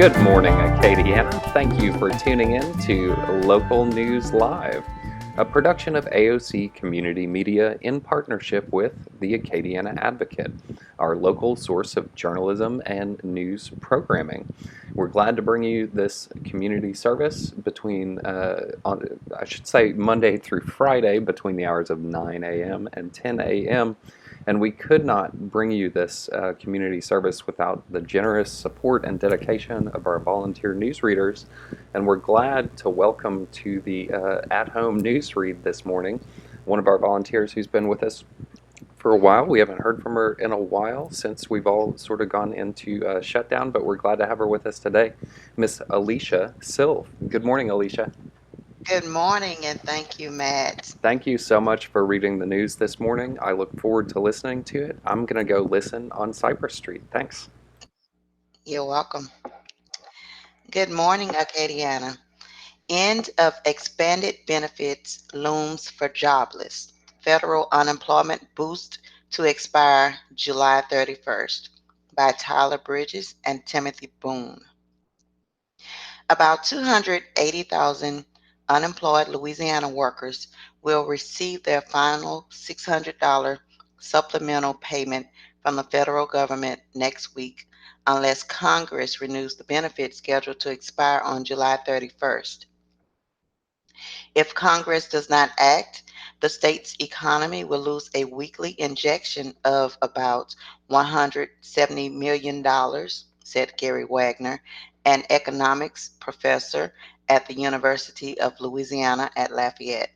Good morning, Acadiana. Thank you for tuning in to Local News Live, a production of AOC Community Media in partnership with the Acadiana Advocate, our local source of journalism and news programming. We're glad to bring you this community service between, Monday through Friday between the hours of 9 a.m. and 10 a.m. And we could not bring you this community service without the generous support and dedication of our volunteer newsreaders. And we're glad to welcome to the at-home newsread this morning one of our volunteers who's been with us for a while. We haven't heard from her in a while since we've all sort of gone into shutdown, but we're glad to have her with us today, Miss Alicia Silv. Good morning, Alicia. Good morning, and thank you, Matt. Thank you so much for reading the news this morning. I look forward to listening to it. I'm going to go listen on Cypress Street. Thanks. You're welcome. Good morning, Acadiana. End of expanded benefits looms for jobless. Federal unemployment boost to expire July 31st by Tyler Bridges and Timothy Boone. About 280,000 unemployed Louisiana workers will receive their final $600 supplemental payment from the federal government next week unless Congress renews the benefit scheduled to expire on July 31st. If Congress does not act, the state's economy will lose a weekly injection of about $170 million, said Gary Wagner, an economics professor at the University of Louisiana at Lafayette.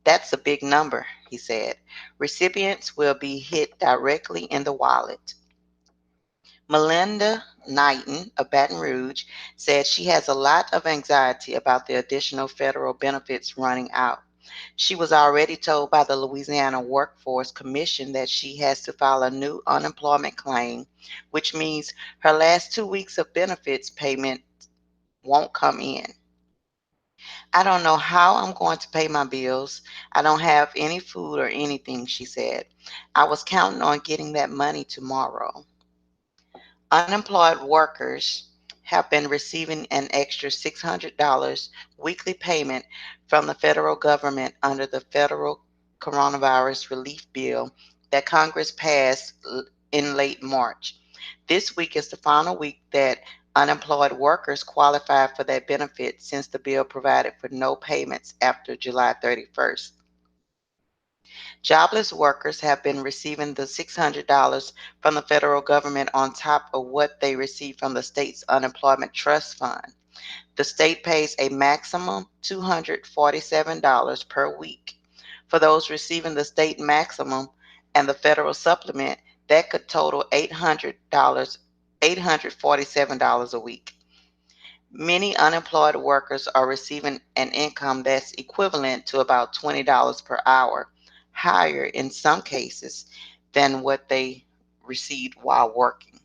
That's a big number, he said. Recipients will be hit directly in the wallet. Melinda Knighton of Baton Rouge said she has a lot of anxiety about the additional federal benefits running out. She was already told by the Louisiana Workforce Commission that she has to file a new unemployment claim, which means her last 2 weeks of benefits payment won't come in. I don't know how I'm going to pay my bills. I don't have any food or anything, she said. I was counting on getting that money tomorrow. Unemployed workers have been receiving an extra $600 weekly payment from the federal government under the federal coronavirus relief bill that Congress passed in late March. This week is the final week that unemployed workers qualify for that benefit since the bill provided for no payments after July 31st. Jobless workers have been receiving the $600 from the federal government on top of what they receive from the state's unemployment trust fund. The state pays a maximum $247 per week. For those receiving the state maximum and the federal supplement, that could total $847 a week. Many unemployed workers are receiving an income that's equivalent to about $20 per hour, higher in some cases than what they received while working.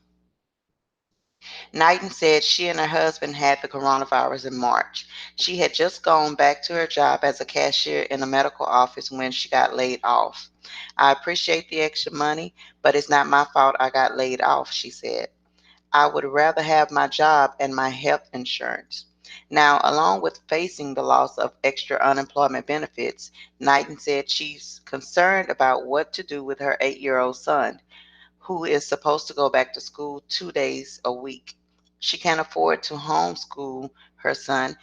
Knighton said she and her husband had the coronavirus in March. She had just gone back to her job as a cashier in a medical office when she got laid off. I appreciate the extra money, but it's not my fault I got laid off, she said. I would rather have my job and my health insurance. Now, along with facing the loss of extra unemployment benefits, Knighton said she's concerned about what to do with her 8-year-old son, who is supposed to go back to school 2 days a week. She can't afford to homeschool her son,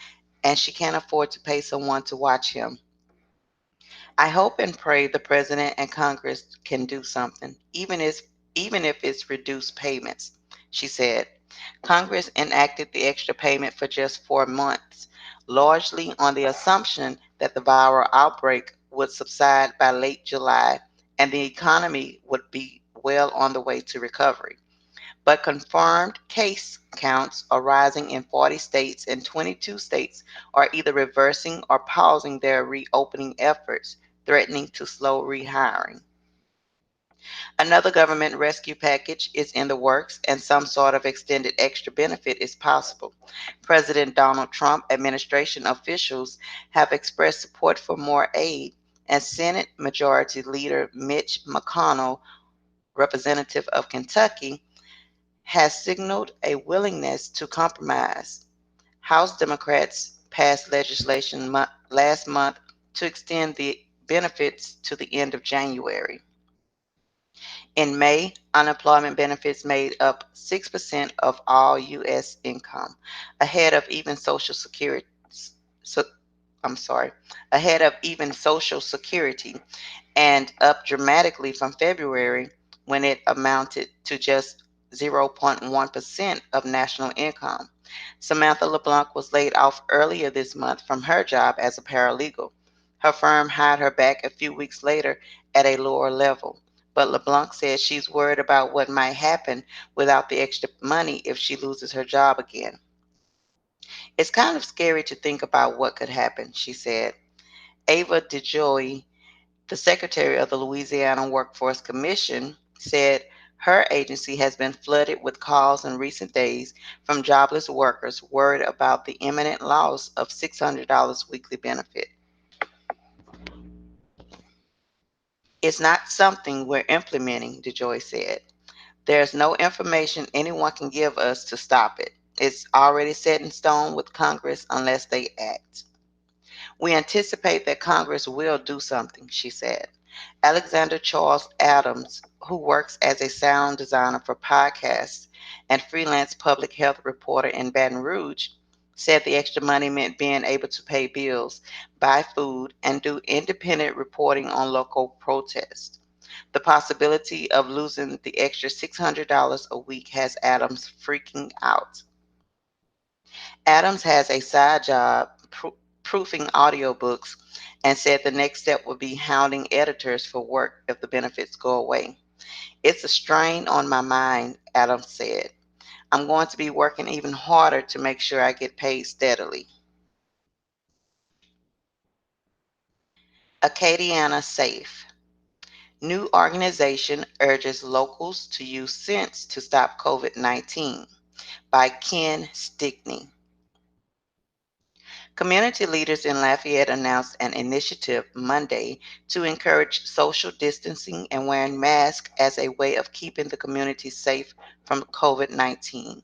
and she can't afford to pay someone to watch him. I hope and pray the president and Congress can do something, even if it's reduced payments, she said. Congress enacted the extra payment for just 4 months, largely on the assumption that the viral outbreak would subside by late July and the economy would be well on the way to recovery. But confirmed case counts are rising in 40 states, and 22 states are either reversing or pausing their reopening efforts, threatening to slow rehiring. Another government rescue package is in the works, and some sort of extended extra benefit is possible. President Donald Trump administration officials have expressed support for more aid, and Senate Majority Leader Mitch McConnell, representative of Kentucky, has signaled a willingness to compromise. House Democrats passed legislation last month to extend the benefits to the end of January. In May, unemployment benefits made up 6% of all U.S. income, ahead of even Social Security. So, I'm sorry, ahead of even Social Security, and up dramatically from February when it amounted to just 0.1% of national income. Samantha LeBlanc was laid off earlier this month from her job as a paralegal. Her firm hired her back a few weeks later at a lower level, but LeBlanc says she's worried about what might happen without the extra money if she loses her job again. It's kind of scary to think about what could happen, she said. Ava DeJoy, the secretary of the Louisiana Workforce Commission, said her agency has been flooded with calls in recent days from jobless workers worried about the imminent loss of $600 weekly benefit. It's not something we're implementing, DeJoy said. There's no information anyone can give us to stop it. It's already set in stone with Congress unless they act. We anticipate that Congress will do something, she said. Alexander Charles Adams, who works as a sound designer for podcasts and freelance public health reporter in Baton Rouge, said the extra money meant being able to pay bills, buy food, and do independent reporting on local protests. The possibility of losing the extra $600 a week has Adams freaking out. Adams has a side job proofing audiobooks and said the next step would be hounding editors for work if the benefits go away. It's a strain on my mind, Adams said. I'm going to be working even harder to make sure I get paid steadily. Acadiana Safe. New organization urges locals to use sense to stop COVID-19 by Ken Stickney. Community leaders in Lafayette announced an initiative Monday to encourage social distancing and wearing masks as a way of keeping the community safe from COVID-19.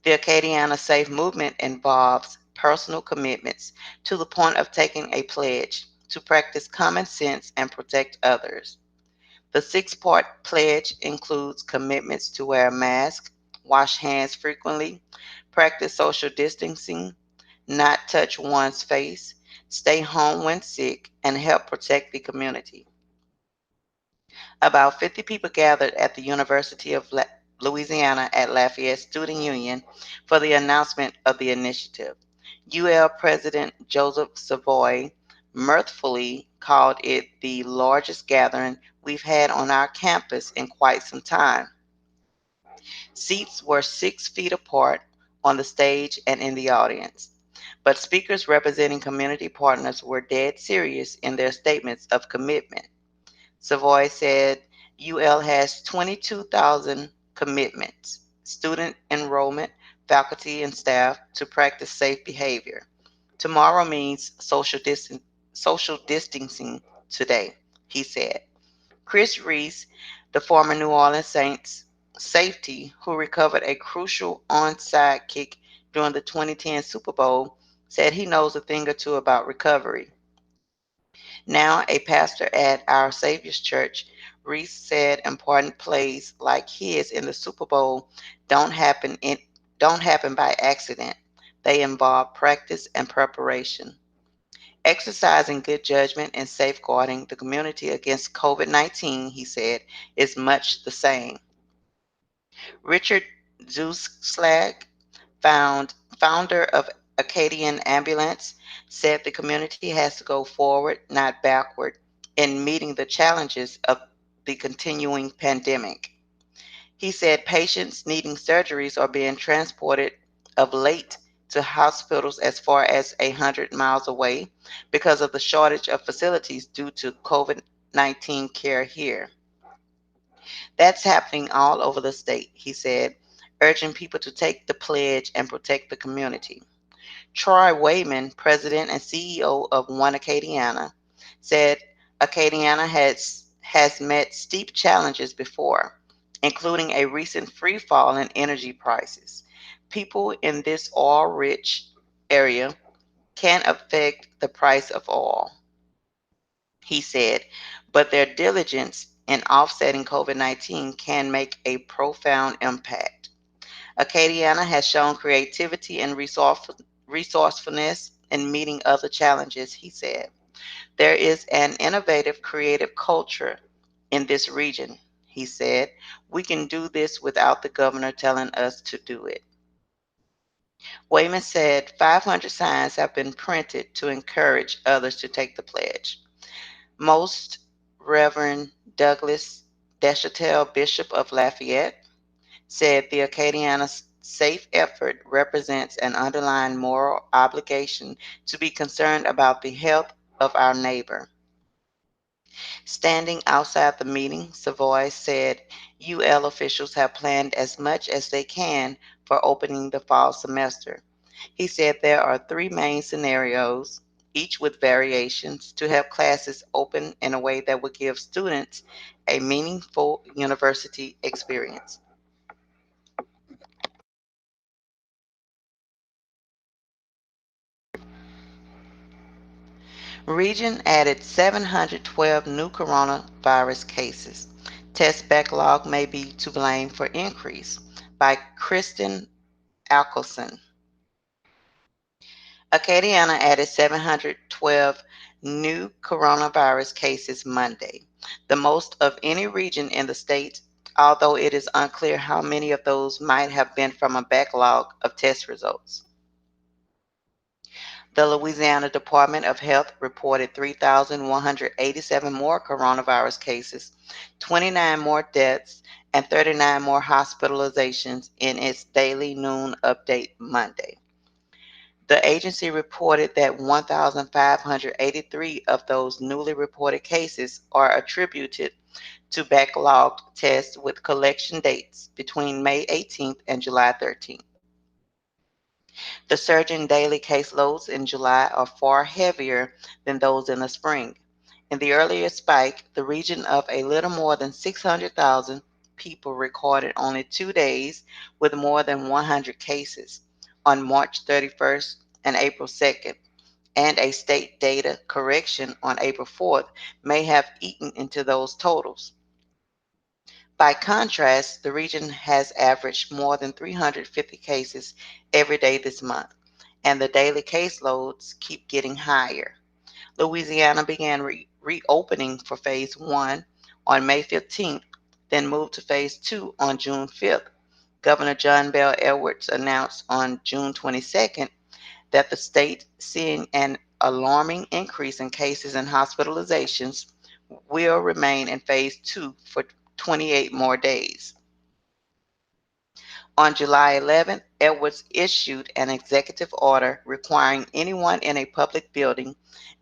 The Acadiana Safe movement involves personal commitments to the point of taking a pledge to practice common sense and protect others. The six-part pledge includes commitments to wear a mask, wash hands frequently, practice social distancing, not touch one's face, stay home when sick, and help protect the community. About 50 people gathered at the University of Louisiana at Lafayette Student Union for the announcement of the initiative. UL President Joseph Savoy mirthfully called it the largest gathering we've had on our campus in quite some time. Seats were 6 feet apart on the stage and in the audience, but speakers representing community partners were dead serious in their statements of commitment. Savoy said UL has 22,000 commitments, student enrollment, faculty, and staff to practice safe behavior. Tomorrow means social distancing today, he said. Chris Reese, the former New Orleans Saints safety who recovered a crucial onside kick during the 2010 Super Bowl, said he knows a thing or two about recovery. Now a pastor at Our Savior's Church, Reese said important plays like his in the Super Bowl don't happen in, don't happen by accident. They involve practice and preparation. Exercising good judgment and safeguarding the community against COVID-19, he said, is much the same. Richard Zuslag, founder of Acadian Ambulance, said the community has to go forward, not backward, in meeting the challenges of the continuing pandemic. He said patients needing surgeries are being transported of late to hospitals as far as 100 miles away because of the shortage of facilities due to COVID-19 care here. That's happening all over the state, he said, urging people to take the pledge and protect the community. Troy Wayman, president and CEO of One Acadiana, said Acadiana has met steep challenges before, including a recent free fall in energy prices. People in this oil-rich area can't affect the price of oil, he said, but their diligence in offsetting COVID-19 can make a profound impact. Acadiana has shown creativity and resourcefulness in meeting other challenges, he said. There is an innovative, creative culture in this region, he said. We can do this without the governor telling us to do it. Wayman said 500 signs have been printed to encourage others to take the pledge. Most Reverend Douglas Deschatel, Bishop of Lafayette, said the Acadiana Safe effort represents an underlying moral obligation to be concerned about the health of our neighbor. Standing outside the meeting, Savoy said UL officials have planned as much as they can for opening the fall semester. He said there are three main scenarios, each with variations, to have classes open in a way that would give students a meaningful university experience. Region added 712 new coronavirus cases. Test backlog may be to blame for increase by Kristen Alkelson. Acadiana added 712 new coronavirus cases Monday, the most of any region in the state, although it is unclear how many of those might have been from a backlog of test results. The Louisiana Department of Health reported 3,187 more coronavirus cases, 29 more deaths, and 39 more hospitalizations in its daily noon update Monday. The agency reported that 1,583 of those newly reported cases are attributed to backlogged tests with collection dates between May 18th and July 13th. The surge in daily caseloads in July are far heavier than those in the spring. In the earlier spike, the region of a little more than 600,000 people recorded only 2 days with more than 100 cases on March 31st and April 2nd, and a state data correction on April 4th may have eaten into those totals. By contrast, the region has averaged more than 350 cases every day this month, and the daily caseloads keep getting higher. Louisiana began reopening for phase 1 on May 15th, then moved to phase 2 on June 5th. Governor John Bel Edwards announced on June 22nd that the state, seeing an alarming increase in cases and hospitalizations, will remain in phase 2 for 28 more days. On July 11th, Edwards issued an executive order requiring anyone in a public building,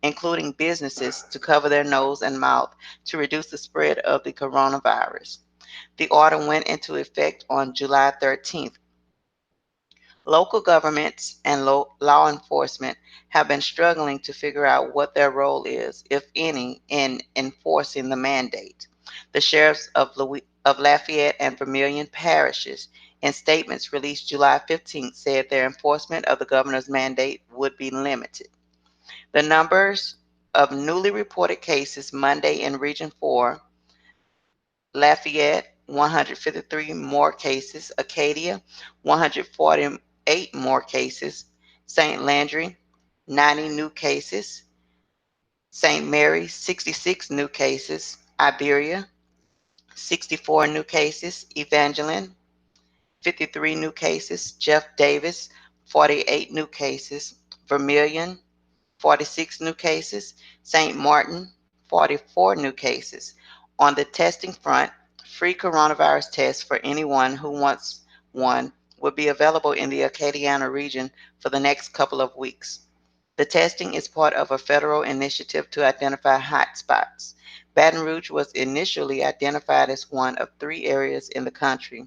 including businesses, to cover their nose and mouth to reduce the spread of the coronavirus. The order went into effect on July 13th. Local governments and law enforcement have been struggling to figure out what their role is, if any, in enforcing the mandate. The sheriffs of Lafayette and Vermilion parishes, in statements released July 15th, said their enforcement of the governor's mandate would be limited. The numbers of newly reported cases Monday in Region 4, Lafayette, 153 more cases; Acadia, 148 more cases; St. Landry, 90 new cases; St. Mary, 66 new cases; Iberia, 64 new cases; Evangeline, 53 new cases; Jeff Davis, 48 new cases; Vermilion, 46 new cases; St. Martin, 44 new cases. On the testing front, free coronavirus tests for anyone who wants one will be available in the Acadiana region for the next couple of weeks. The testing is part of a federal initiative to identify hotspots. Baton Rouge was initially identified as one of 3 areas in the country,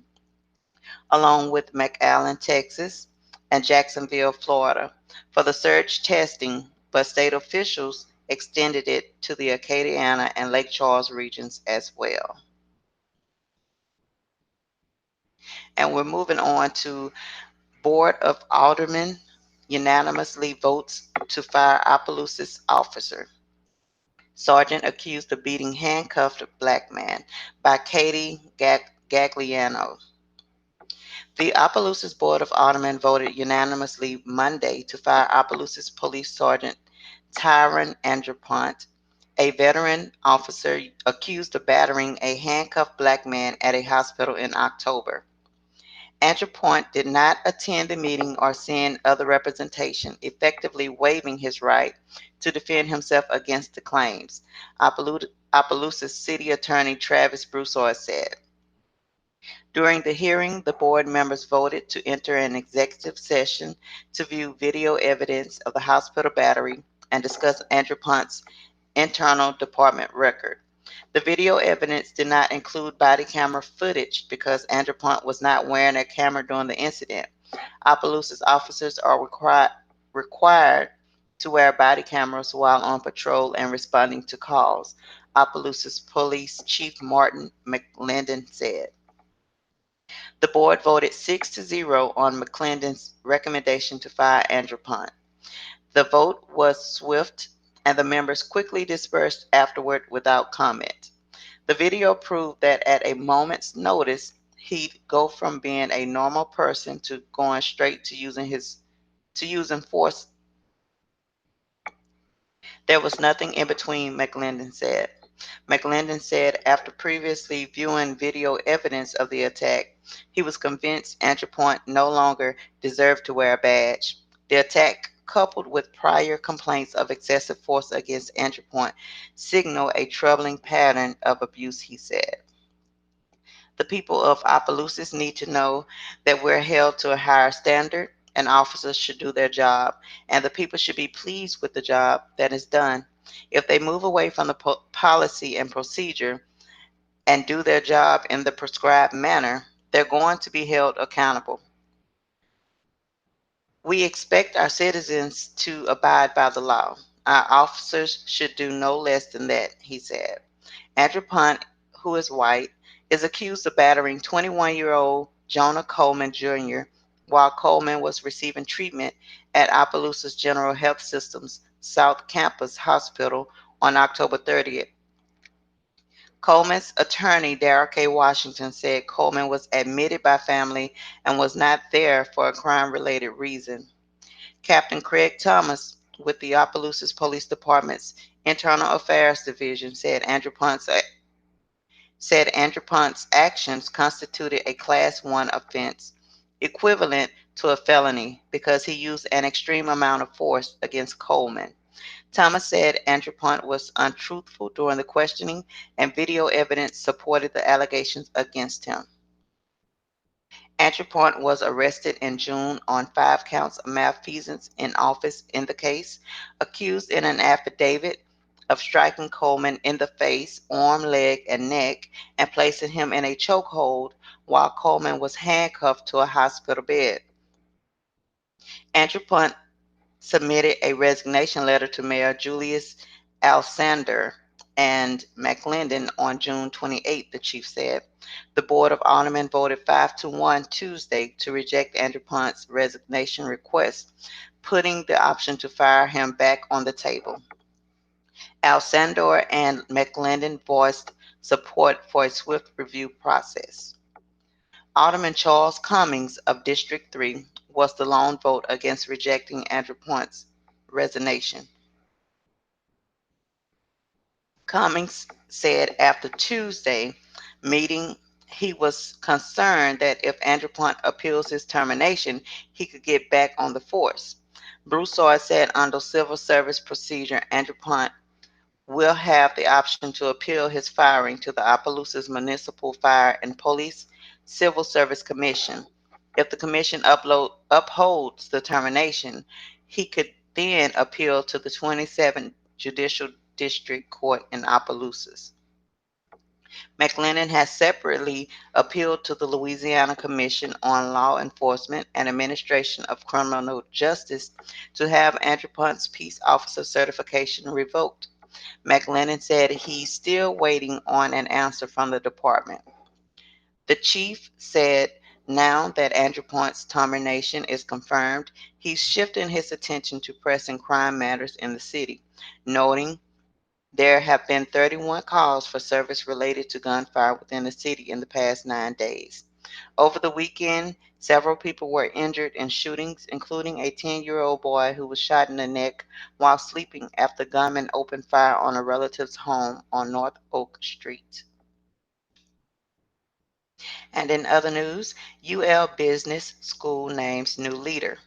along with McAllen, Texas, and Jacksonville, Florida, for the surge testing, but state officials extended it to the Acadiana and Lake Charles regions as well. And we're moving on to Board of Aldermen unanimously votes to fire Opelousas officer. Sergeant accused of beating handcuffed black man by Katie Gagliano. The Opelousas Board of Aldermen voted unanimously Monday to fire Opelousas Police Sergeant Tyron Andrepont, a veteran officer accused of battering a handcuffed black man at a hospital in October. Andrepont did not attend the meeting or send other representation, effectively waiving his right to defend himself against the claims, Opelousas City Attorney Travis Broussard said. During the hearing, the board members voted to enter an executive session to view video evidence of the hospital battery and discuss Andrepont's internal department record. The video evidence did not include body camera footage because Andrepont was not wearing a camera during the incident. Opelousas officers are required to wear body cameras while on patrol and responding to calls, Opelousas Police Chief Martin McClendon said. The board voted 6-0 on McClendon's recommendation to fire Andrepont. The vote was swift, and the members quickly dispersed afterward without comment. The video proved that at a moment's notice, he'd go from being a normal person to going straight to using force. There was nothing in between, McClendon said. McClendon said after previously viewing video evidence of the attack, he was convinced Andrepont no longer deserved to wear a badge. The attack, coupled with prior complaints of excessive force against Andrepont, signal a troubling pattern of abuse, he said. The people of Opelousas need to know that we're held to a higher standard. and officers should do their job, and the people should be pleased with the job that is done. If they move away from the policy and procedure and do their job in the prescribed manner, they're going to be held accountable. We expect our citizens to abide by the law. Our officers should do no less than that, he said. Andrew Punt, who is white, is accused of battering 21-year-old Jonah Coleman Jr. while Coleman was receiving treatment at Opelousas General Health System's South Campus Hospital on October 30th. Coleman's attorney, Darrell K. Washington, said Coleman was admitted by family and was not there for a crime-related reason. Captain Craig Thomas with the Opelousas Police Department's Internal Affairs Division said Andrew Punt's actions constituted a Class 1 offense, equivalent to a felony, because he used an extreme amount of force against Coleman. Thomas said Andrew Punt was untruthful during the questioning, and video evidence supported the allegations against him. Andrew Punt was arrested in June on 5 counts of malfeasance in office in the case, accused in an affidavit of striking Coleman in the face, arm, leg, and neck, and placing him in a chokehold while Coleman was handcuffed to a hospital bed. Andrew Punt submitted a resignation letter to Mayor Julius Alexander and McLendon on June 28, the chief said. The Board of Aldermen voted 5-1 Tuesday to reject Andrew Punt's resignation request, putting the option to fire him back on the table. Alexander and McLendon voiced support for a swift review process. Alderman Charles Cummings of District 3 was the lone vote against rejecting Andrew Punt's resignation. Cummings said after Tuesday meeting he was concerned that if Andrew Punt appeals his termination, he could get back on the force. Broussard said under civil service procedure, Andrew Punt will have the option to appeal his firing to the Opelousas Municipal Fire and Police Civil Service Commission. If the commission upholds the termination, he could then appeal to the 27th Judicial District Court in Opelousas. McLennan has separately appealed to the Louisiana Commission on Law Enforcement and Administration of Criminal Justice to have Andrew Punt's peace officer certification revoked. McLennan said he's still waiting on an answer from the department. The chief said now that Andrew Punt's termination is confirmed, he's shifting his attention to pressing crime matters in the city, noting there have been 31 calls for service related to gunfire within the city in the past 9 days. Over the weekend, several people were injured in shootings, including a 10-year-old boy who was shot in the neck while sleeping after gunmen opened fire on a relative's home on North Oak Street. And in other news, UL Business School names new leader.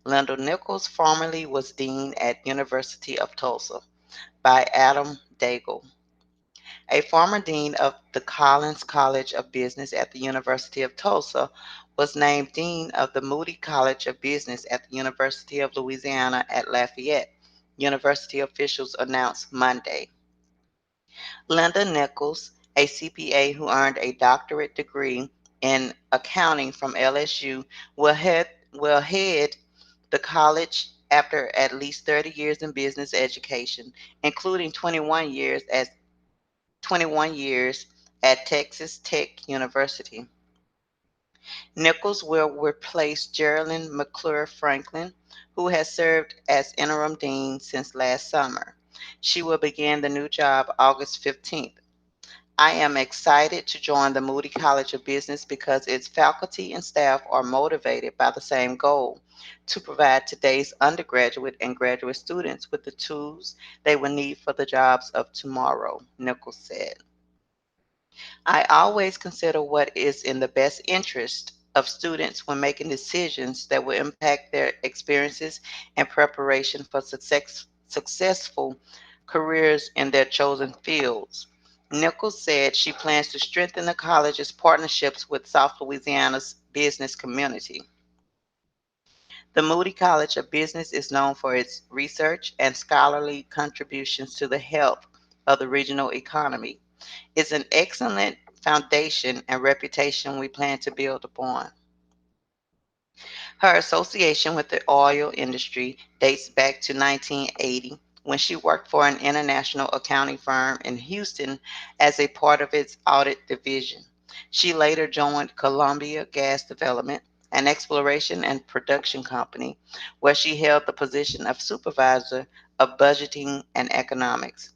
Lyndall Nichols formerly was dean at University of Tulsa, by Adam Daigle. A former dean of the Collins College of Business at the University of Tulsa was named dean of the Moody College of Business at the University of Louisiana at Lafayette, university officials announced Monday. Linda Nichols, a CPA who earned a doctorate degree in accounting from LSU, will head the college after at least 30 years in business education, including 21 years at Texas Tech University. Nichols will replace Geraldine McClure Franklin, who has served as interim dean since last summer. She will begin the new job August 15th. I am excited to join the Moody College of Business because its faculty and staff are motivated by the same goal, to provide today's undergraduate and graduate students with the tools they will need for the jobs of tomorrow, Nichols said. I always consider what is in the best interest of students when making decisions that will impact their experiences and preparation for successful careers in their chosen fields. Nichols said she plans to strengthen the college's partnerships with South Louisiana's business community. The Moody College of Business is known for its research and scholarly contributions to the health of the regional economy. It's an excellent foundation and reputation we plan to build upon. Her association with the oil industry dates back to 1980 when she worked for an international accounting firm in Houston as a part of its audit division. She later joined Columbia Gas Development, an exploration and production company, where she held the position of supervisor of budgeting and economics.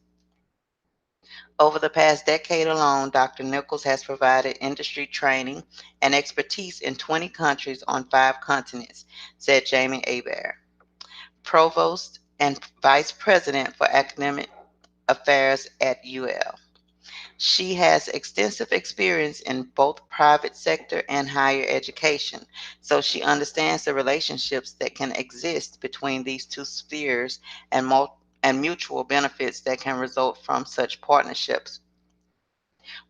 Over the past decade alone, Dr. Nichols has provided industry training and expertise in 20 countries on 5 continents, said Jamie Aber, Provost and Vice President for Academic Affairs at UL. She has extensive experience in both private sector and higher education, so she understands the relationships that can exist between these two spheres and mutual benefits that can result from such partnerships.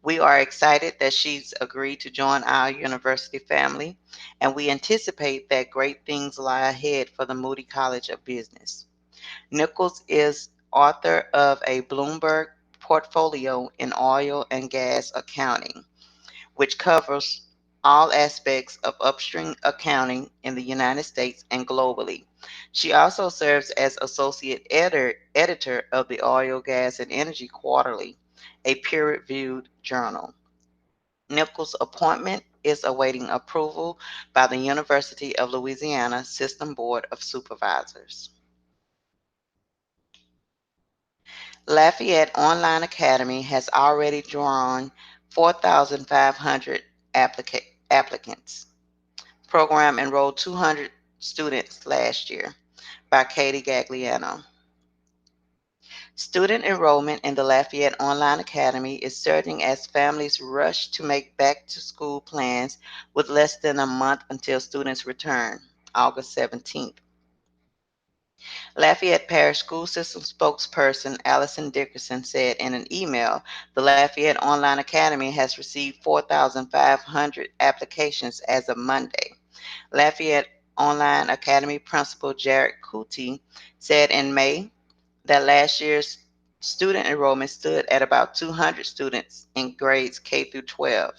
We are excited that she's agreed to join our university family, and we anticipate that great things lie ahead for the Moody College of Business. Nichols is author of a Bloomberg portfolio in oil and gas accounting, which covers all aspects of upstream accounting in the United States and globally. She also serves as associate editor of the Oil, Gas, and Energy Quarterly, a peer-reviewed journal. Nichols' appointment is awaiting approval by the University of Louisiana System Board of Supervisors. Lafayette Online Academy has already drawn 4,500 applicants. Program enrolled 200 students last year by Katie Gagliano. Student enrollment in the Lafayette Online Academy is surging as families rush to make back to school plans with less than a month until students return, August 17th. Lafayette Parish School System spokesperson Allison Dickerson said in an email, the Lafayette Online Academy has received 4,500 applications as of Monday. Lafayette Online Academy Principal Jared Kuti said in May that last year's student enrollment stood at about 200 students in grades K through 12.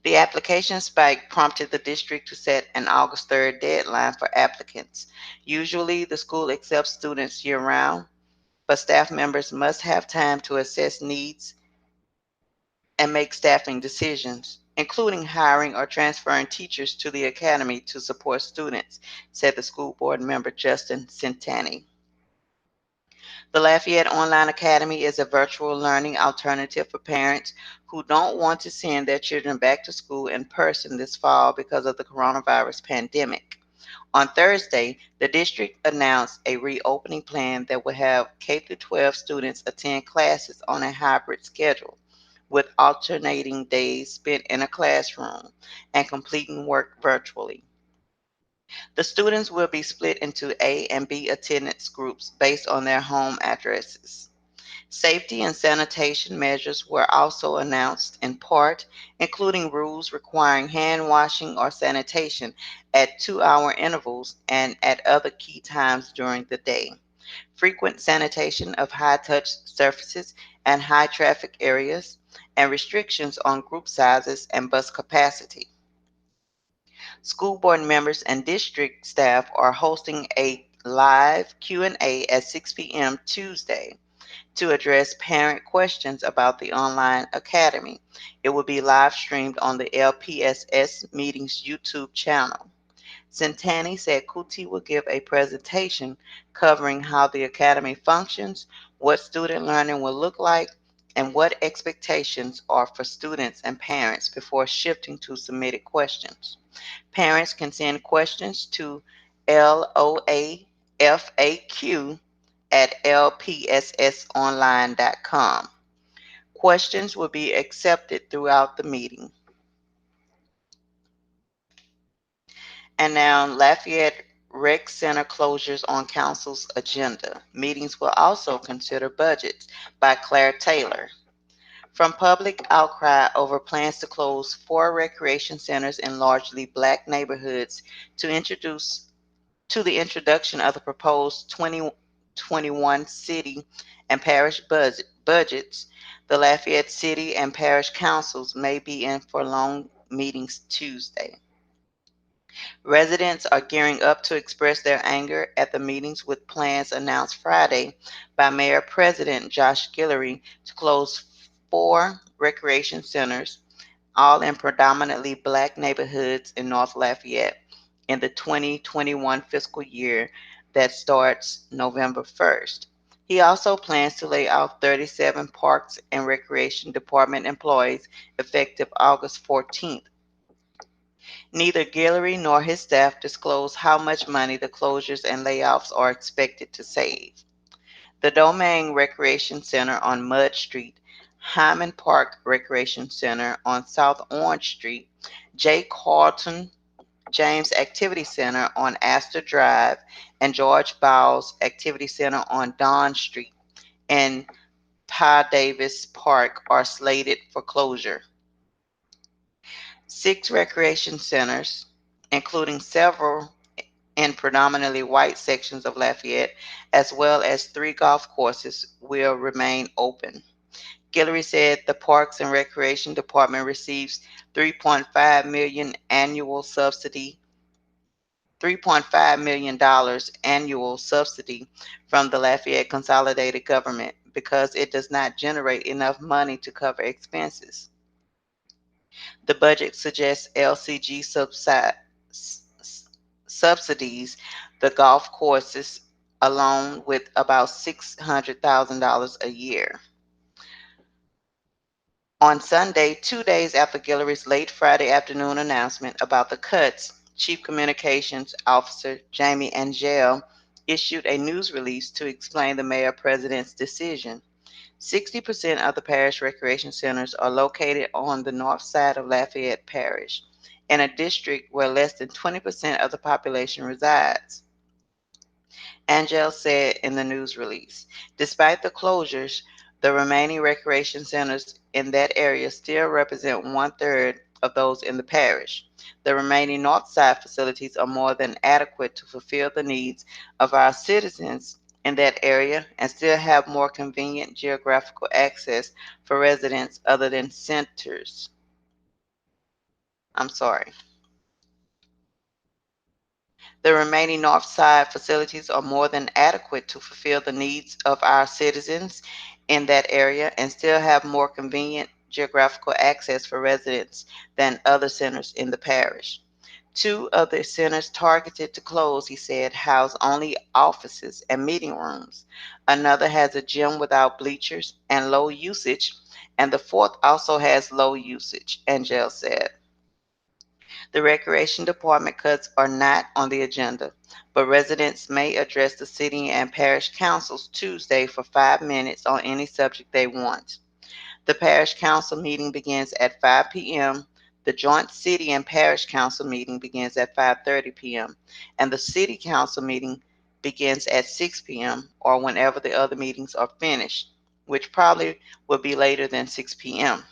The application spike prompted the district to set an August 3rd deadline for applicants. Usually, the school accepts students year round, but staff members must have time to assess needs and make staffing decisions, including hiring or transferring teachers to the academy to support students, said the school board member Justin Centani. The Lafayette Online Academy is a virtual learning alternative for parents who don't want to send their children back to school in person this fall because of the coronavirus pandemic. On Thursday, the district announced a reopening plan that will have K 12 students attend classes on a hybrid schedule, with alternating days spent in a classroom and completing work virtually. The students will be split into A and B attendance groups based on their home addresses. Safety and sanitation measures were also announced in part, including rules requiring hand washing or sanitation at 2-hour intervals and at other key times during the day. Frequent sanitation of high touch surfaces and high traffic areas, and restrictions on group sizes and bus capacity. School board members and district staff are hosting a live Q&A at 6 p.m. Tuesday to address parent questions about the online academy. It will be live streamed on the LPSS Meetings YouTube channel. Centani said Kuti will give a presentation covering how the academy functions, what student learning will look like, and what expectations are for students and parents before shifting to submitted questions. Parents can send questions to LOAFAQ at lpssonline.com. Questions will be accepted throughout the meeting. And now, Lafayette Rec Center closures on council's agenda. Meetings will also consider budgets by Claire Taylor. From public outcry over plans to close 4 recreation centers in largely black neighborhoods to introduce to the introduction of the proposed 2021 city and parish budgets, the Lafayette City and Parish Councils may be in for long meetings Tuesday. Residents are gearing up to express their anger at the meetings with plans announced Friday by Mayor President Josh Guillory to close 4 recreation centers, all in predominantly black neighborhoods in North Lafayette, in the 2021 fiscal year that starts November 1st. He also plans to lay off 37 Parks and Recreation Department employees effective August 14th. Neither Guillory nor his staff disclosed how much money the closures and layoffs are expected to save. The Domain Recreation Center on Mud Street, Hyman Park Recreation Center on South Orange Street, J. Carlton James Activity Center on Astor Drive, and George Bowles Activity Center on Don Street and Pye Davis Park are slated for closure. 6 recreation centers, including several in predominantly white sections of Lafayette, as well as 3 golf courses, will remain open. Guillory said the Parks and Recreation Department receives $3.5 million annual subsidy $3.5 million annual subsidy from the Lafayette Consolidated Government because it does not generate enough money to cover expenses. The budget suggests LCG subsidies the golf courses along with about $600,000 a year. On Sunday, 2 days after Guillory's late Friday afternoon announcement about the cuts, Chief Communications Officer Jamie Angel issued a news release to explain the mayor president's decision. 60% of the parish recreation centers are located on the north side of Lafayette Parish, in a district where less than 20% of the population resides. Angel said in the news release. Despite the closures, the remaining recreation centers in that area still represent 1/3 of those in the parish. The remaining north side facilities are more than adequate to fulfill the needs of our citizens in that area and still have more convenient geographical access for residents other than centers. I'm sorry. The remaining north side facilities are more than adequate to fulfill the needs of our citizens in that area and still have more convenient geographical access for residents than other centers in the parish. 2 of the centers targeted to close, he said, house only offices and meeting rooms. Another has a gym without bleachers and low usage, and the fourth also has low usage, Angel said. The Recreation Department cuts are not on the agenda, but residents may address the city and parish councils Tuesday for 5 minutes on any subject they want. The parish council meeting begins at 5 p.m. The joint city and parish council meeting begins at 5:30 p.m. and the city council meeting begins at 6 p.m. or whenever the other meetings are finished, which probably will be later than 6 p.m.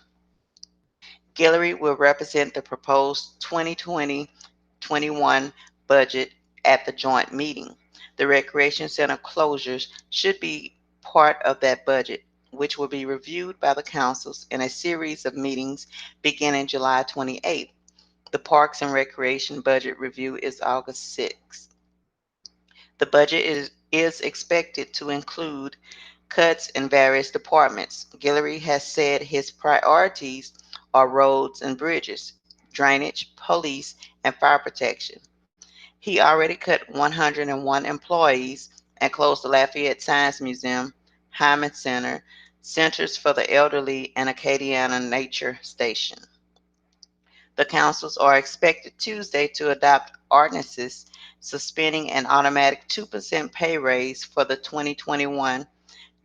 Guillory will represent the proposed 2020-21 budget at the joint meeting. The recreation center closures should be part of that budget, which will be reviewed by the councils in a series of meetings beginning July 28th. The Parks and Recreation budget review is August 6th. The budget is expected to include cuts in various departments. Guillory has said his priorities are roads and bridges, drainage, police, and fire protection. He already cut 101 employees and closed the Lafayette Science Museum, Hyman Center, Centers for the Elderly, and Acadiana Nature Station. The councils are expected Tuesday to adopt ordinances suspending an automatic 2% pay raise for the 2021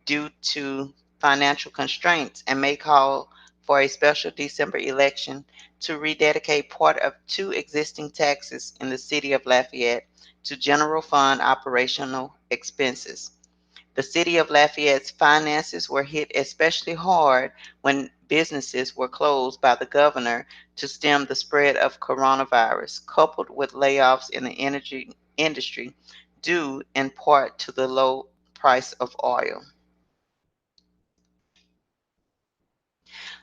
due to financial constraints and may call for a special December election to rededicate part of 2 existing taxes in the city of Lafayette to general fund operational expenses. The city of Lafayette's finances were hit especially hard when businesses were closed by the governor to stem the spread of coronavirus, coupled with layoffs in the energy industry due in part to the low price of oil.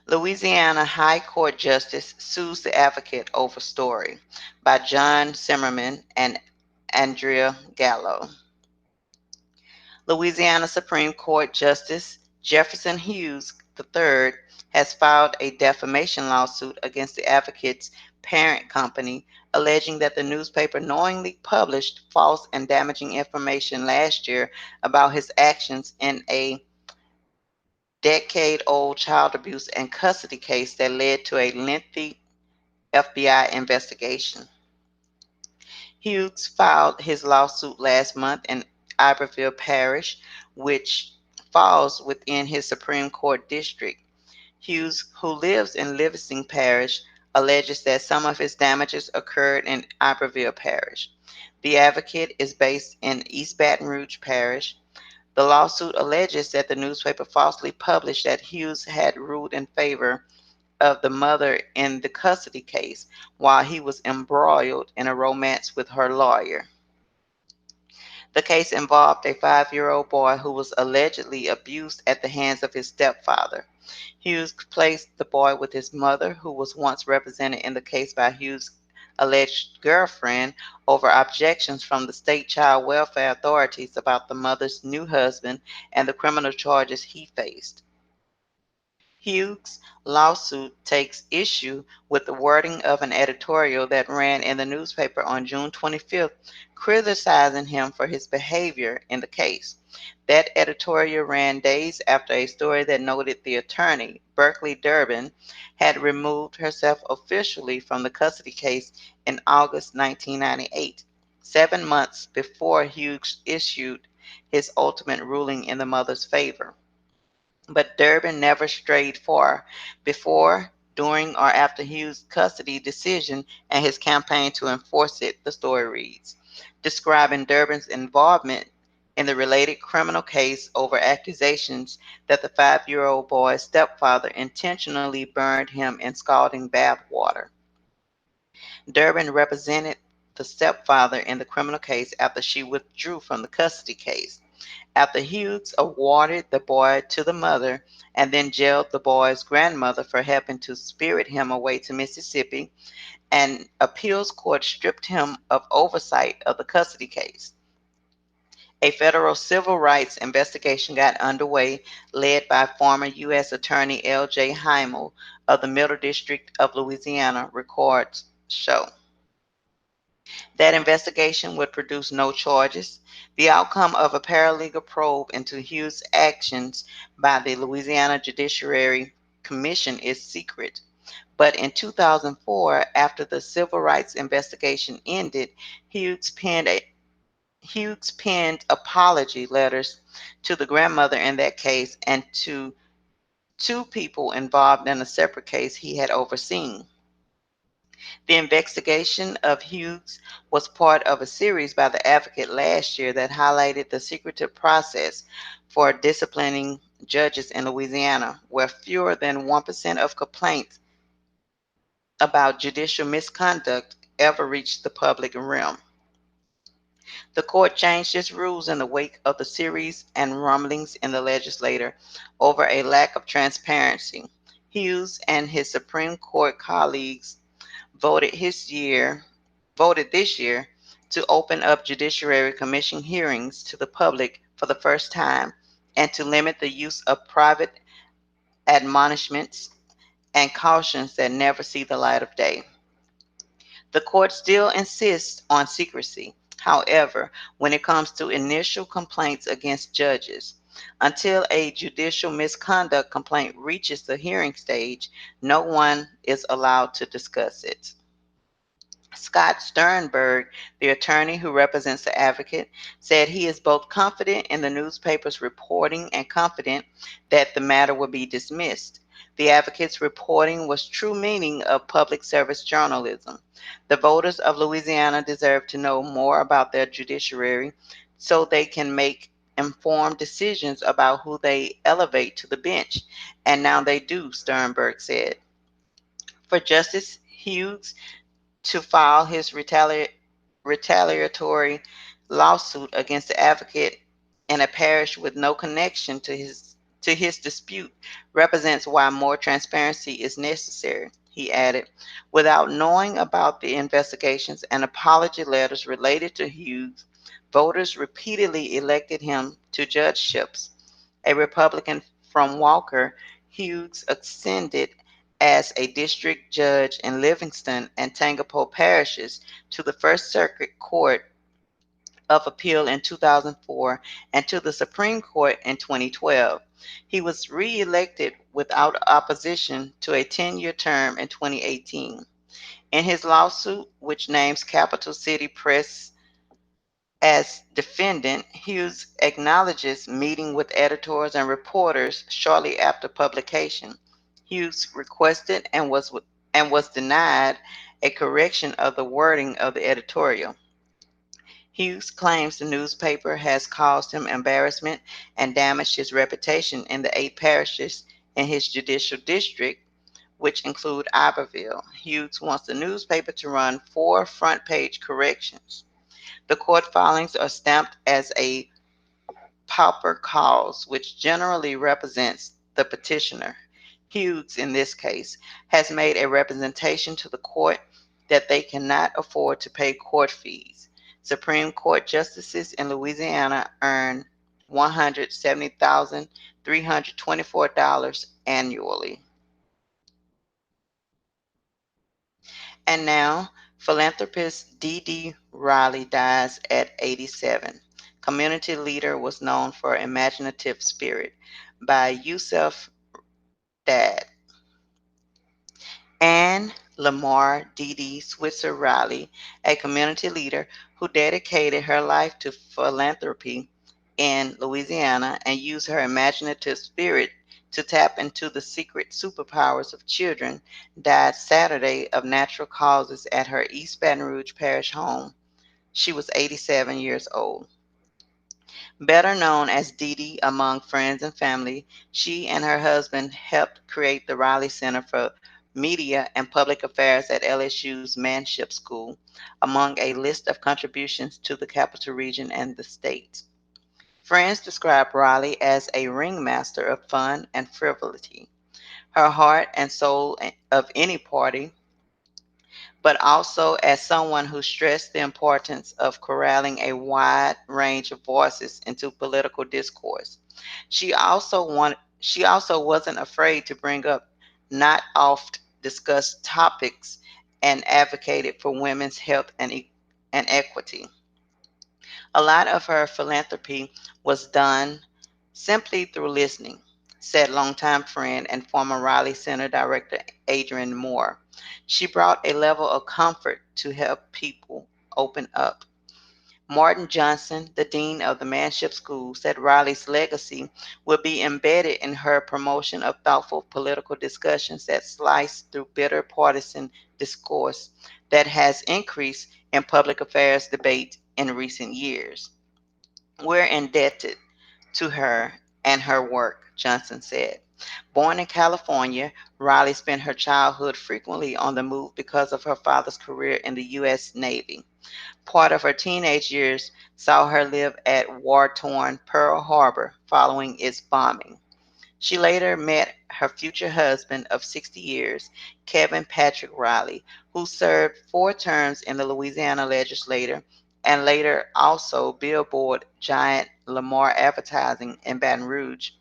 Louisiana High Court Justice sues the advocate over story by John Zimmerman and Andrea Gallo. Louisiana Supreme Court Justice Jefferson Hughes III has filed a defamation lawsuit against the advocate's parent company, alleging that the newspaper knowingly published false and damaging information last year about his actions in a decade-old child abuse and custody case that led to a lengthy FBI investigation. Hughes filed his lawsuit last month in Iberville Parish, which falls within his Supreme Court district. Hughes, who lives in Livingston Parish, alleges that some of his damages occurred in Iberville Parish. The advocate is based in East Baton Rouge Parish. The lawsuit alleges that the newspaper falsely published that Hughes had ruled in favor of the mother in the custody case while he was embroiled in a romance with her lawyer. The case involved a 5-year-old boy who was allegedly abused at the hands of his stepfather. Hughes placed the boy with his mother, who was once represented in the case by Hughes' alleged girlfriend, over objections from the state child welfare authorities about the mother's new husband and the criminal charges he faced. Hughes' lawsuit takes issue with the wording of an editorial that ran in the newspaper on June 25th, criticizing him for his behavior in the case. That editorial ran days after a story that noted the attorney, Berkeley Durbin, had removed herself officially from the custody case in August 1998, 7 months before Hughes issued his ultimate ruling in the mother's favor. But Durbin never strayed far before, during, or after Hughes' custody decision and his campaign to enforce it, the story reads, describing Durbin's involvement in the related criminal case over accusations that the 5-year-old boy's stepfather intentionally burned him in scalding bath water. Durbin represented the stepfather in the criminal case after she withdrew from the custody case. After Hughes awarded the boy to the mother and then jailed the boy's grandmother for helping to spirit him away to Mississippi, an appeals court stripped him of oversight of the custody case. A federal civil rights investigation got underway, led by former U.S. Attorney L.J. Heimel of the Middle District of Louisiana, records show. That investigation would produce no charges. The outcome of a paralegal probe into Hughes' actions by the Louisiana Judiciary Commission is secret. But in 2004, after the civil rights investigation ended, Hughes penned apology letters to the grandmother in that case and to 2 people involved in a separate case he had overseen. The investigation of Hughes was part of a series by the Advocate last year that highlighted the secretive process for disciplining judges in Louisiana, where fewer than 1% of complaints about judicial misconduct ever reached the public realm. The court changed its rules in the wake of the series and rumblings in the legislature over a lack of transparency. Hughes and his Supreme Court colleagues voted this year to open up Judiciary Commission hearings to the public for the first time and to limit the use of private admonishments and cautions that never see the light of day. The court still insists on secrecy, however, when it comes to initial complaints against judges. Until a judicial misconduct complaint reaches the hearing stage, no one is allowed to discuss it. Scott Sternberg, the attorney who represents the advocate, said he is both confident in the newspaper's reporting and confident that the matter will be dismissed. The advocate's reporting was true meaning of public service journalism. The voters of Louisiana deserve to know more about their judiciary so they can make informed decisions about who they elevate to the bench, and now they do, Sternberg said. For Justice Hughes to file his retaliatory lawsuit against the advocate in a parish with no connection to his dispute represents why more transparency is necessary, he added. Without knowing about the investigations and apology letters related to Hughes, voters repeatedly elected him to judgeships. A Republican from Walker, Hughes ascended as a district judge in Livingston and Tangipahoa parishes to the First Circuit Court of Appeal in 2004 and to the Supreme Court in 2012. He was re-elected without opposition to a 10-year term in 2018. In his lawsuit, which names Capital City Press as defendant, Hughes acknowledges meeting with editors and reporters shortly after publication. Hughes requested and was denied a correction of the wording of the editorial. Hughes claims the newspaper has caused him embarrassment and damaged his reputation in the 8 parishes in his judicial district, which include Iberville. Hughes wants the newspaper to run 4 front-page corrections. The court filings are stamped as a pauper cause, which generally represents the petitioner. Hughes, in this case, has made a representation to the court that they cannot afford to pay court fees. Supreme Court justices in Louisiana earn $170,324 annually. And now, philanthropist D.D. Reilly dies at 87. Community leader was known for imaginative spirit by Yusuf Dad. Anne Lamar D.D. Switzer Riley, a community leader who dedicated her life to philanthropy in Louisiana and used her imaginative spirit to tap into the secret superpowers of children, died Saturday of natural causes at her East Baton Rouge parish home. She was 87 years old. Better known as Dee Dee among friends and family, she and her husband helped create the Reilly Center for Media and Public Affairs at LSU's Manship School, among a list of contributions to the Capital Region and the state. Friends describe Reilly as a ringmaster of fun and frivolity, her heart and soul of any party, but also as someone who stressed the importance of corralling a wide range of voices into political discourse. She also wasn't afraid to bring up not oft discussed topics and advocated for women's health and equity. A lot of her philanthropy was done simply through listening, said longtime friend and former Reilly Center Director Adrian Moore. She brought a level of comfort to help people open up. Martin Johnson, the dean of the Manship School, said Reilly's legacy will be embedded in her promotion of thoughtful political discussions that slice through bitter partisan discourse that has increased in public affairs debate in recent years. We're indebted to her and her work, Johnson said. Born in California, Reilly spent her childhood frequently on the move because of her father's career in the U.S. Navy. Part of her teenage years saw her live at war-torn Pearl Harbor following its bombing. She later met her future husband of 60 years, Kevin Patrick Reilly, who served 4 terms in the Louisiana legislature and later also billboard giant Lamar Advertising in Baton Rouge.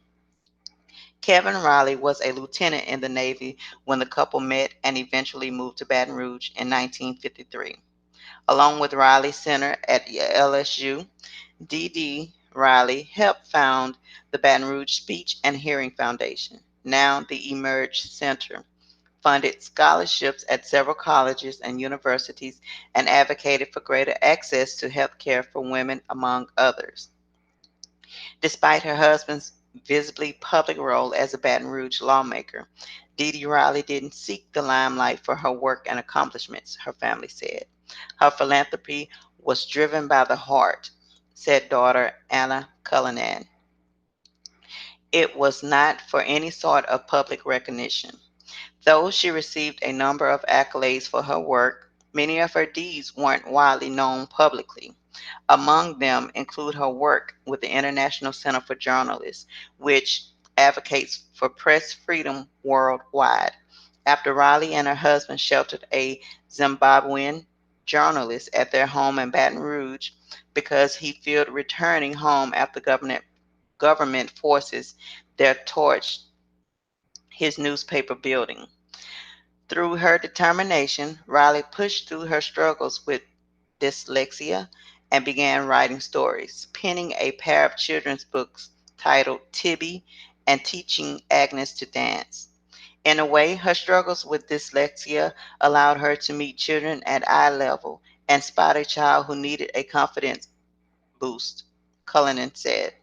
Kevin Reilly was a lieutenant in the Navy when the couple met and eventually moved to Baton Rouge in 1953. Along with Reilly Center at LSU, D.D. Reilly helped found the Baton Rouge Speech and Hearing Foundation, now the Emerge Center, funded scholarships at several colleges and universities, and advocated for greater access to health care for women, among others. Despite her husband's visibly public role as a Baton Rouge lawmaker, Dee Dee Reilly didn't seek the limelight for her work and accomplishments, her family said. Her philanthropy was driven by the heart. said daughter Anna Cullinan. It was not for any sort of public recognition. Though she received a number of accolades for her work, many of her deeds weren't widely known publicly. Among them include her work with the International Center for Journalists, which advocates for press freedom worldwide. After Reilly and her husband sheltered a Zimbabwean journalist at their home in Baton Rouge because he feared returning home after government forces their torch his newspaper building. Through her determination, Reilly pushed through her struggles with dyslexia and began writing stories, penning a pair of children's books titled Tibby and Teaching Agnes to Dance. In a way, her struggles with dyslexia allowed her to meet children at eye level and spot a child who needed a confidence boost, Cullinan said.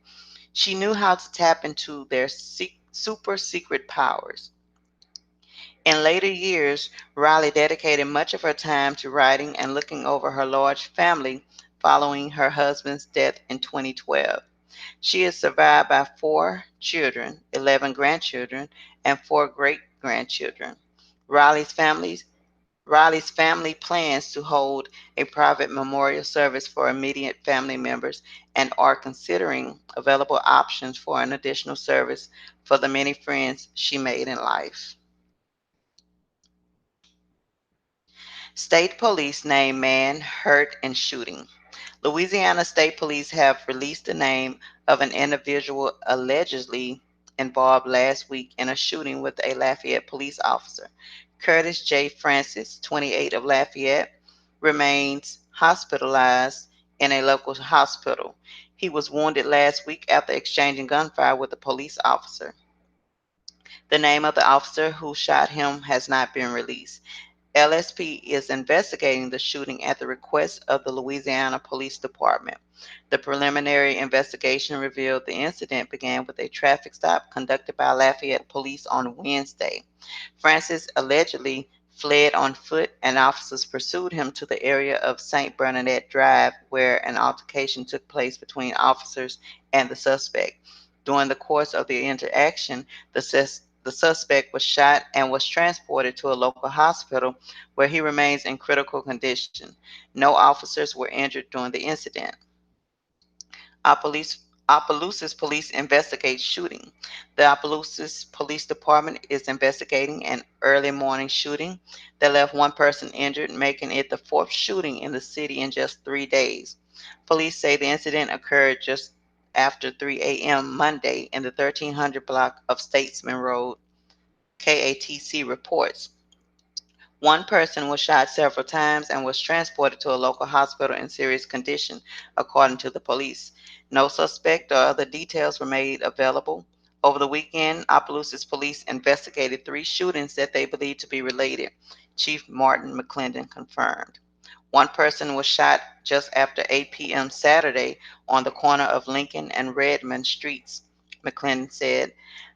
She knew how to tap into their super secret powers. In later years, Reilly dedicated much of her time to writing and looking over her large family following her husband's death in 2012. She is survived by four children, 11 grandchildren, and four great grandchildren. Riley's family, Riley's family plans to hold a private memorial service for immediate family members and are considering available options for an additional service for the many friends she made in life. State police name man hurt in shooting. Louisiana State Police have released the name of an individual allegedly involved last week in a shooting with a Lafayette police officer. Curtis J. Francis, 28 of Lafayette, remains hospitalized in a local hospital. He was wounded last week after exchanging gunfire with a police officer. The name of the officer who shot him has not been released. LSP is investigating the shooting at the request of the Louisiana Police Department. The preliminary investigation revealed the incident began with a traffic stop conducted by Lafayette police on Wednesday. Francis allegedly fled on foot, and officers pursued him to the area of St. Bernadette Drive, where an altercation took place between officers and the suspect. During the course of the interaction, the suspect was shot and was transported to a local hospital where he remains in critical condition. No officers were injured during the incident. Opelousas police investigate shooting. The Opelousas Police Department is investigating an early morning shooting that left one person injured, making it the fourth shooting in the city in just 3 days. Police say the incident occurred just after 3 a.m. Monday in the 1300 block of Statesman Road, KATC reports. One person was shot several times and was transported to a local hospital in serious condition, according to the police. No suspect or other details were made available. Over the weekend, Opelousas police investigated three shootings that they believed to be related, Chief Martin McClendon confirmed. One person was shot just after 8 p.m. Saturday on the corner of Lincoln and Redmond Streets, McClendon said.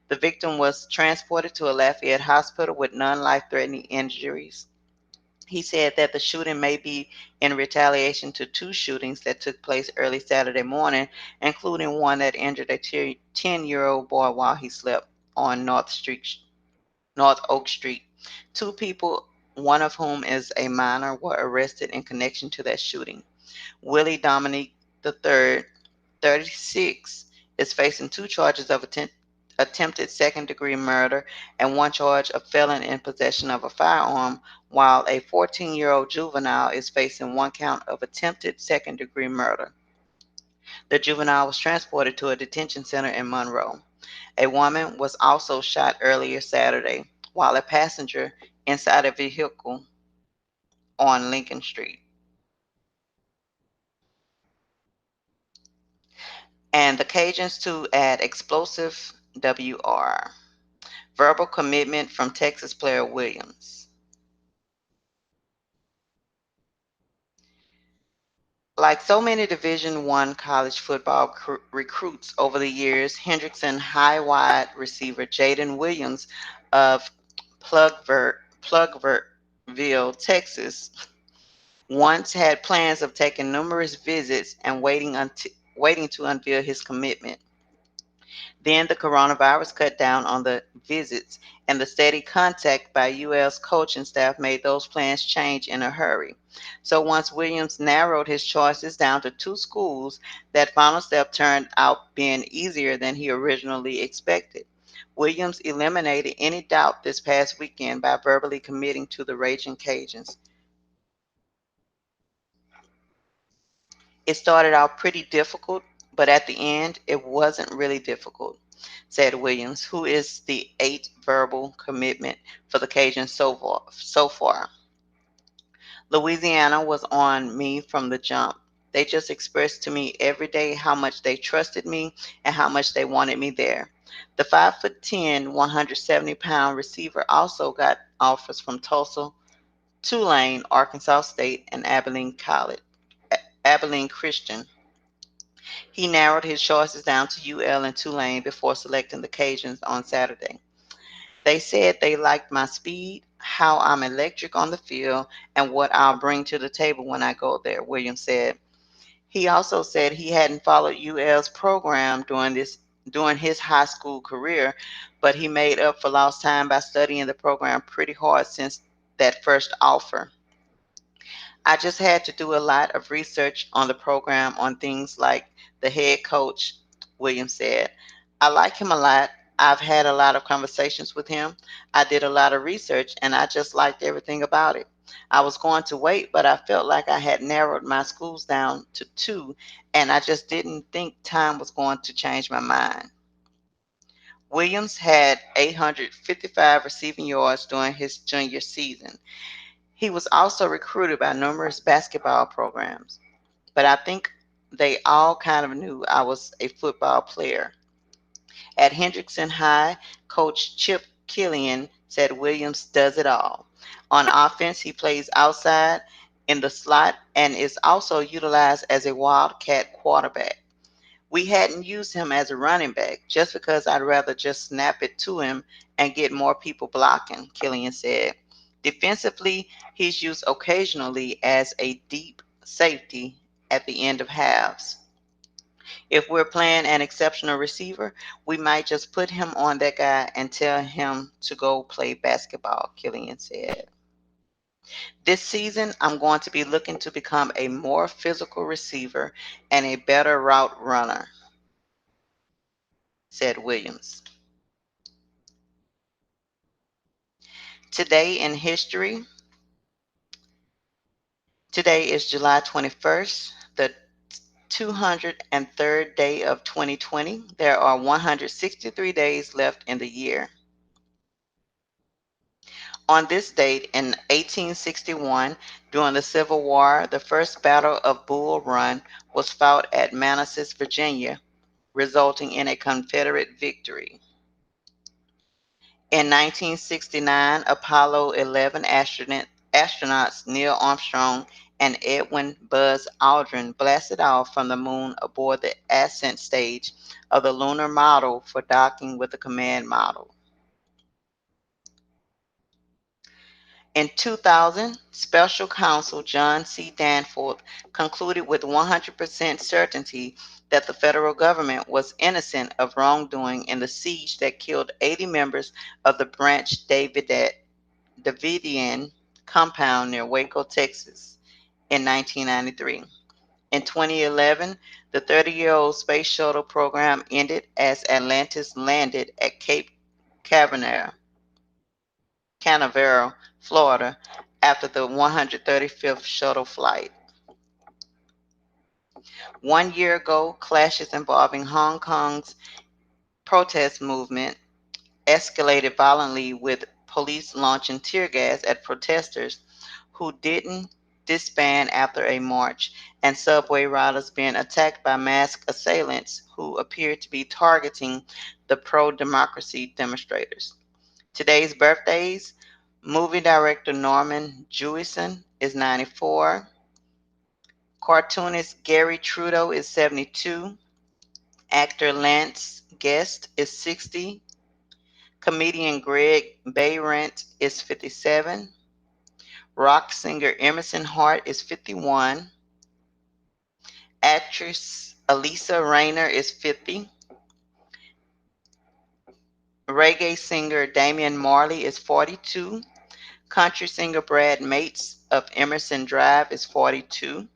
The victim was transported to a Lafayette hospital with non-life-threatening injuries. He said that the shooting may be in retaliation to two shootings that took place early Saturday morning, including one that injured a 10-year-old boy while he slept on North Oak Street. Two people, one of whom is a minor, were arrested in connection to that shooting. Willie Dominique III, 36, is facing two charges of attempted second-degree murder and one charge of felon in possession of a firearm, while a 14-year-old juvenile is facing one count of attempted second-degree murder. The juvenile was transported to a detention center in Monroe. A woman was also shot earlier Saturday, while a passenger inside a vehicle on Lincoln Street. And the Cajuns to add explosive WR. Verbal commitment from Texas player Williams. Like so many Division I college football recruits over the years, Hendrickson high wide receiver Jaden Williams of Plugville, Texas, once had plans of taking numerous visits and waiting to unveil his commitment. Then the coronavirus cut down on the visits, and the steady contact by UL's coaching staff made those plans change in a hurry. So once Williams narrowed his choices down to two schools, that final step turned out being easier than he originally expected. Williams eliminated any doubt this past weekend by verbally committing to the Raging Cajuns. It started out pretty difficult, but at the end, it wasn't really difficult, said Williams, who is the eighth verbal commitment for the Cajuns so far. Louisiana was on me from the jump. They just expressed to me every day how much they trusted me and how much they wanted me there. The 5'10", 170-pound receiver also got offers from Tulsa, Tulane, Arkansas State, and Abilene Christian. He narrowed his choices down to UL and Tulane before selecting the Cajuns on Saturday. They said they liked my speed, how I'm electric on the field, and what I'll bring to the table when I go there, Williams said. He also said he hadn't followed UL's program during his high school career, but he made up for lost time by studying the program pretty hard since that first offer. I just had to do a lot of research on the program on things like the head coach, Williams said. I like him a lot. I've had a lot of conversations with him. I did a lot of research and I just liked everything about it. I was going to wait, but I felt like I had narrowed my schools down to two, and I just didn't think time was going to change my mind. Williams had 855 receiving yards during his junior season. He was also recruited by numerous basketball programs, but I think they all kind of knew I was a football player. At Hendrickson High, Coach Chip Killian said Williams does it all. On offense, he plays outside in the slot and is also utilized as a wildcat quarterback. We hadn't used him as a running back just because I'd rather just snap it to him and get more people blocking, Killian said. Defensively, he's used occasionally as a deep safety at the end of halves. If we're playing an exceptional receiver, we might just put him on that guy and tell him to go play basketball, Killian said. This season, I'm going to be looking to become a more physical receiver and a better route runner, said Williams. Today in history, today is July 21st, the 203rd day of 2020. There are 163 days left in the year. On this date in 1861, during the Civil War, the first Battle of Bull Run was fought at Manassas, Virginia, resulting in a Confederate victory. In 1969, Apollo 11 astronauts Neil Armstrong and Edwin Buzz Aldrin blasted off from the moon aboard the ascent stage of the lunar module for docking with the command module. In 2000, Special Counsel John C. Danforth concluded with 100% certainty that the federal government was innocent of wrongdoing in the siege that killed 80 members of the Branch Davidian compound near Waco, Texas in 1993. In 2011, the 30-year-old space shuttle program ended as Atlantis landed at Cape Canaveral, Florida, after the 135th shuttle flight. 1 year ago, clashes involving Hong Kong's protest movement escalated violently with police launching tear gas at protesters who didn't disband after a march, and subway riders being attacked by masked assailants who appeared to be targeting the pro-democracy demonstrators. Today's birthdays: movie director Norman Jewison is 94. Cartoonist Gary Trudeau is 72. Actor Lance Guest is 60. Comedian Greg Behrendt is 57. Rock singer Emerson Hart is 51. Actress Elisa Rayner is 50. Reggae singer Damian Marley is 42. Country singer Brad Mates of Emerson Drive is 42.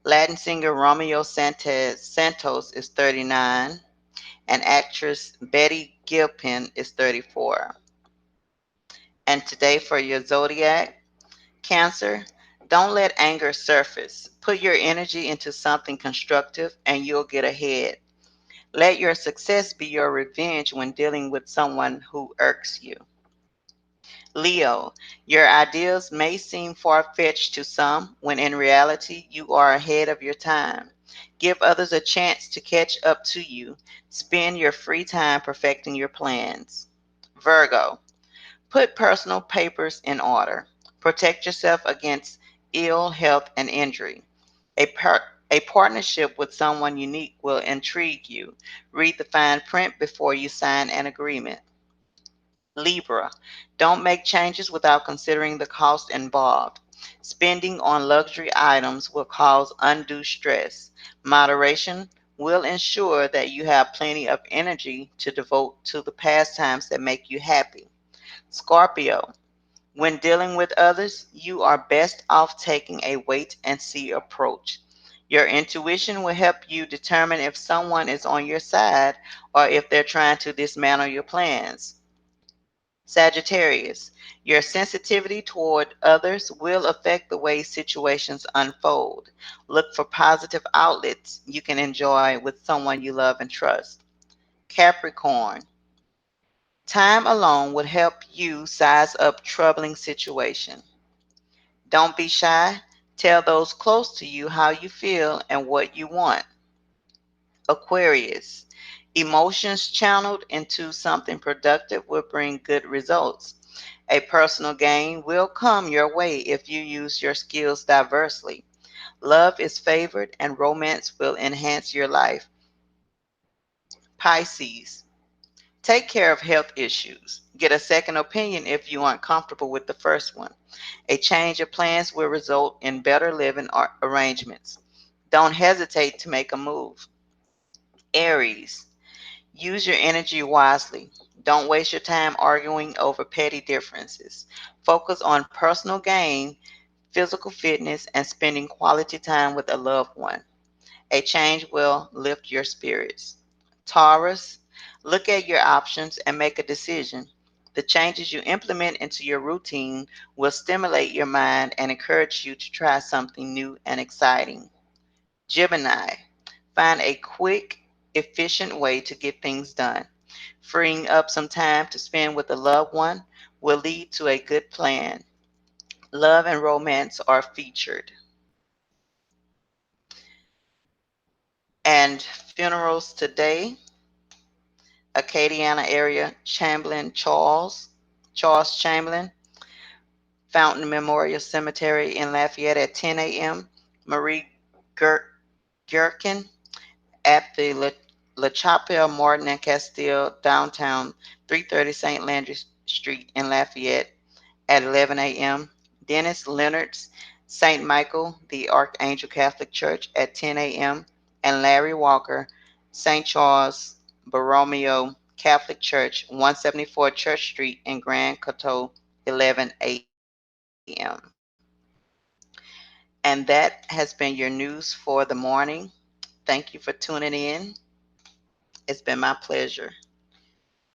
Latin singer Romeo Santos is 39. And actress Betty Gilpin is 34. And today for your zodiac, Cancer, don't let anger surface. Put your energy into something constructive and you'll get ahead. Let your success be your revenge when dealing with someone who irks you. Leo, your ideas may seem far fetched to some when in reality you are ahead of your time. Give others a chance to catch up to you. Spend your free time perfecting your plans. Virgo, put personal papers in order. Protect yourself against ill health and injury. A partnership with someone unique will intrigue you. Read the fine print before you sign an agreement. Libra, don't make changes without considering the cost involved. Spending on luxury items will cause undue stress. Moderation will ensure that you have plenty of energy to devote to the pastimes that make you happy. Scorpio, when dealing with others, you are best off taking a wait and see approach. Your intuition will help you determine if someone is on your side or if they're trying to dismantle your plans. Sagittarius, your sensitivity toward others will affect the way situations unfold. Look for positive outlets you can enjoy with someone you love and trust. Capricorn, time alone would help you size up troubling situation. Don't be shy. Tell those close to you how you feel and what you want. Aquarius, emotions channeled into something productive will bring good results. A personal gain will come your way if you use your skills diversely. Love is favored and romance will enhance your life. Pisces, take care of health issues. Get a second opinion if you aren't comfortable with the first one. A change of plans will result in better living arrangements. Don't hesitate to make a move. Aries, use your energy wisely. Don't waste your time arguing over petty differences. Focus on personal gain, physical fitness, and spending quality time with a loved one. A change will lift your spirits. Taurus, look at your options and make a decision. The changes you implement into your routine will stimulate your mind and encourage you to try something new and exciting. Gemini, find a quick, efficient way to get things done. Freeing up some time to spend with a loved one will lead to a good plan. Love and romance are featured. And funerals today, Acadiana area, Charles Chamberlain, Fountain Memorial Cemetery in Lafayette at 10 a.m. Marie Gherkin at the La Chapelle Martin and Castile downtown, 330 St. Landry Street in Lafayette at 11 a.m. Dennis Leonard's St. Michael the Archangel Catholic Church at 10 a.m. and Larry Walker, St. Charles Borromeo Catholic Church, 174 Church Street in Grand Coteau, 11 a.m. And that has been your news for the morning. Thank you for tuning in. It's been my pleasure.